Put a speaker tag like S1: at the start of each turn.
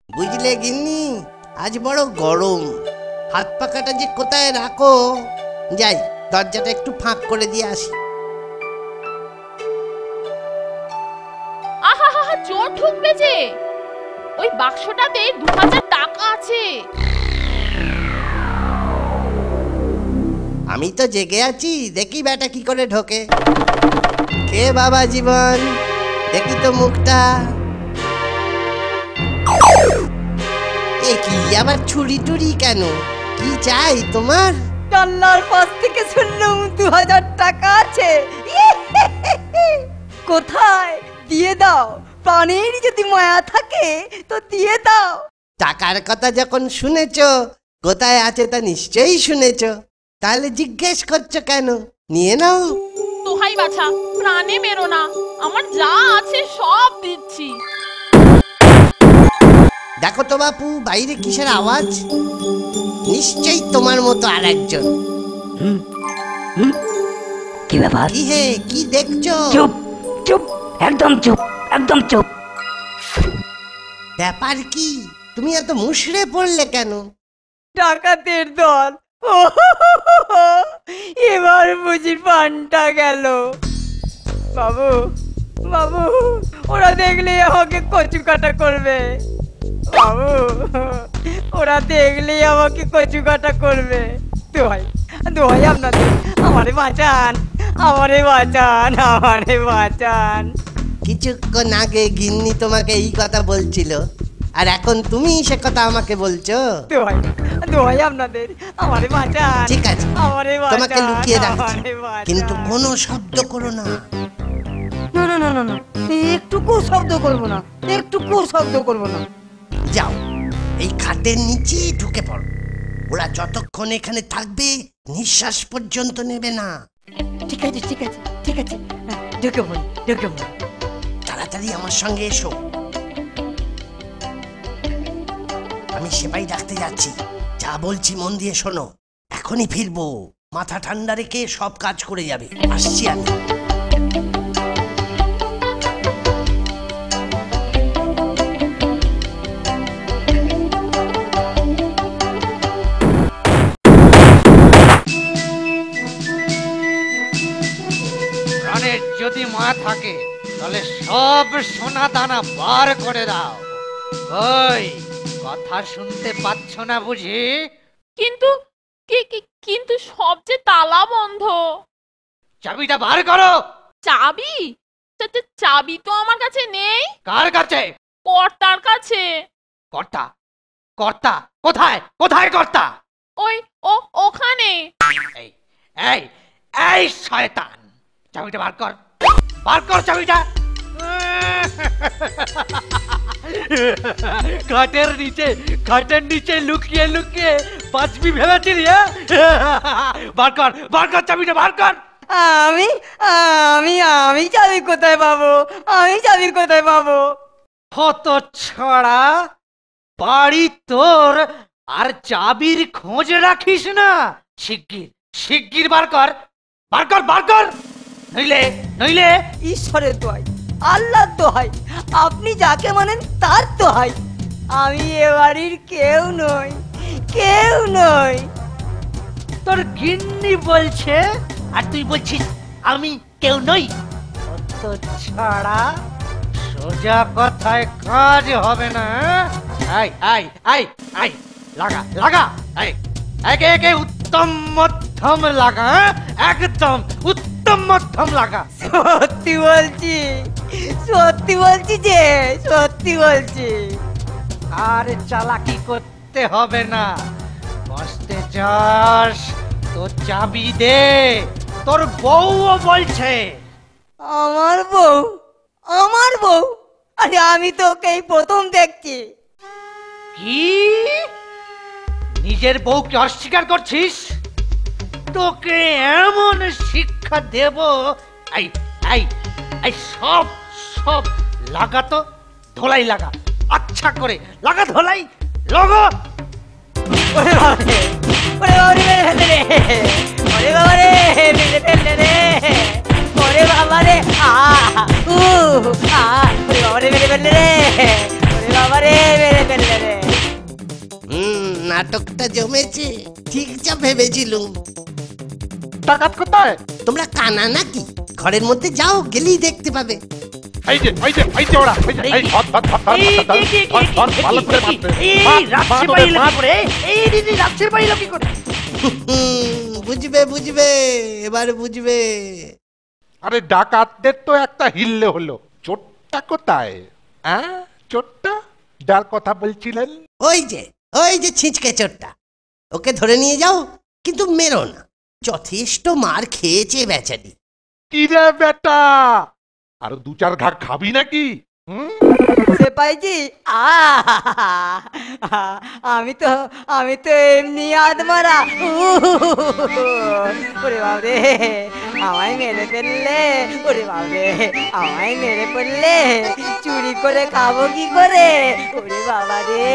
S1: বুঝলে গিন্নি, আজ বড় গরম, হাত পাখাটা যে কোথায় রাখো। যাই, দরজাটা একটু ফাঁক করে দিয়ে আসি।
S2: আহা হা হা, চোর ঢুকবে যে। ওই বাক্সটাতে 2000 টাকা আছে।
S1: আমি তো জেগে আছি, দেখি বেটা কি করে ঢোকে। কে বাবা জীবন, দেখি তো মুখটা। এ কি আবার ছুরি টুরি কেন? কি চাই তোমার?
S3: জানলার পাশ থেকে শুনলাম 2000 টাকা আছে। কোথায়? দিয়ে দাও, প্রাণের যদি মায়া থাকে তো দিয়ে দাও।
S1: টাকার কথা যখন শুনেছ, কোথায় আছে তা নিশ্চয়ই শুনেছ, তাহলে জিজ্ঞেস করছো কেন? নিয়ে নাও।
S2: দোহাই বাছা, প্রাণে মেরো না, আমার যা আছে সব দিচ্ছি।
S1: দেখো তো বাপু, বাইরে কিসের আওয়াজ? নিশ্চয়ই তোমার মতো আর একজন।
S4: কি ব্যাপার?
S1: কি হে, কি দেখছো?
S4: চুপ চুপ, একদম চুপ, একদম চুপ।
S1: ব্যাপার কি? তুমি এত মুষড়ে পড়লে কেন?
S3: ডাকাতের দল। এবার বুঝি পানটা গেল। বাবু বাবু, ওরা দেখলে আমাকে কচু কাটা করবে। বাবু, ওরা দেখলে আমাকে কচু কাটা করবে। দোহাই দোহাই আপনাদের, আমারে বাঁচান, আমারে বাঁচান, আমারে বাঁচান।
S1: কিছুক্ষণ আগে গিন্নি তোমাকে এই কথা বলছিল, আর এখন তুমি সে কথা আমাকে বলছো?
S3: দোহাই দোহাই আপনাদের, আমারে বাঁচান।
S1: ঠিক আছে,
S3: আমারে বাঁচান,
S1: তোমাকে লুকিয়ে রাখছি,
S3: আমারে বাঁচান।
S1: কিন্তু কোনো শব্দ করো না।
S3: না না না না না, একটুকু শব্দ করবো না, একটুকু শব্দ করবো না।
S1: যাও, এই খাটের নিচে ঢুকে পড়ো। ওরা যতক্ষণ এখানে থাকবে নিঃশ্বাস পর্যন্ত নেবে না।
S3: ঠিক আছে ঠিক আছে ঠিক আছে, ঢুকে পড়ি, ঢুকে পড়ি।
S1: তাড়াতাড়ি আমার সঙ্গে এসো, আমি সেপাই ডাকতে যাচ্ছি। যা বলছি মন দিয়ে শোনো। এখনই ফিরবো, মাথা ঠান্ডা রেখে সব কাজ করে যাবে। আসছি আমি।
S5: প্রাণের যদি মা থাকে তাহলে সব সোনা দানা বার করে দাও। ওই কথা শুনতে পাচ্ছ না বুঝি?
S2: কিন্তু কিন্তু সব যে তালা বন্ধ।
S5: চাবিটা বার করো।
S2: চাবি? চাবি তো আমার কাছে নেই।
S5: কার কাছে?
S2: কর্তার কাছে।
S5: কর্তা? কর্তা কোথায়? কোথায় কর্তা?
S2: ওই ওখানে।
S5: এই এই এই শয়তান, চাবিটা বার কর, বার কর চাবিটা। খাটের নিচে লুকিয়ে লুকিয়ে বাঁচবি ভেবেছিলি? বার কর চাবিটা, বার কর।
S3: আমি আমি আমি চাবি কোথায় পাবো? আমি চাবি কোথায় পাবো?
S5: হত ছড়া, বাড়ি তোর আর চাবির খোঁজ রাখিস না? শিগগির বার কর, বার কর, বার কর, নইলে।
S3: ঈশ্বরের দোহাই, আল্লাহর দোহাই, আপনি যাকে মানেন তার দোহাই, আমি এ বাড়ির কেউ নই, কেউ নই।
S5: তোর গিন্নি বলছে আর তুই বলছিস আমি কেউ নই? অত ছাড়া সোজা কথায় কাজ হবে না। আই আই আই আই লাগা লাগা, একে একে উত্তম মধ্যম লাগা, একদম উত্তম মধ্যম লাগা।
S3: সত্যি বলছি, সত্যি বলছি যে, সত্যি বলছি।
S5: আর চালাকি করতে হবে না, বসতে যাস, তোর চাবি দে। তোর বউও বলছে।
S3: আমার বউ? আমার বউ? আরে আমি তো ওকেই প্রথম দেখছি।
S5: কি? নিজের বউকে অস্বীকার করছিস? তোকে এমন শিক্ষা দেব। এই এই এই সব সব লাগাতো, ধোলাই লাগা, আচ্ছা করে লাগা, ধোলাই লগো।
S3: ওরে বাবারে, ওরে বাবারে মেরে ফেললে রে, ওরে বাবারে মেরে ফেললে রে, ওরে বাবারে।
S1: জমেছে, ঠিক যা ভেবেছিলুম।
S6: ডাকাত কোথায়?
S1: তোমরা কানা নাকি? ঘরের মধ্যে যাও, গেলেই দেখতে পাবে।
S6: এই যে ওরা, এই ধর, ভালো করে মারতে।
S1: বুঝবে, এবার বুঝবে।
S6: আরে ডাকাতদের তো একটা হিললে হলো, চোরটা কোথায়? হ্যাঁ, চোরটা যার কথা বলছিলেন?
S1: ওই যে ছিঁচকে চোরটা, ওকে ধরে নিয়ে যাও, কিন্তু মেরো না। যথেষ্ট মার খেয়েছে বেচারি।
S6: কিরে বেটা, আরো 2-4 ঘা খাবি নাকি?
S3: সেপাইজি, আমি তো এমনি আদমারা। ওরে বাবরে, আমায় মেরে ফেললে। ওরে বাবরে, আমায় মেরে ফেললে চুরি করে খাবো কি করে? ওরে বাবা রে।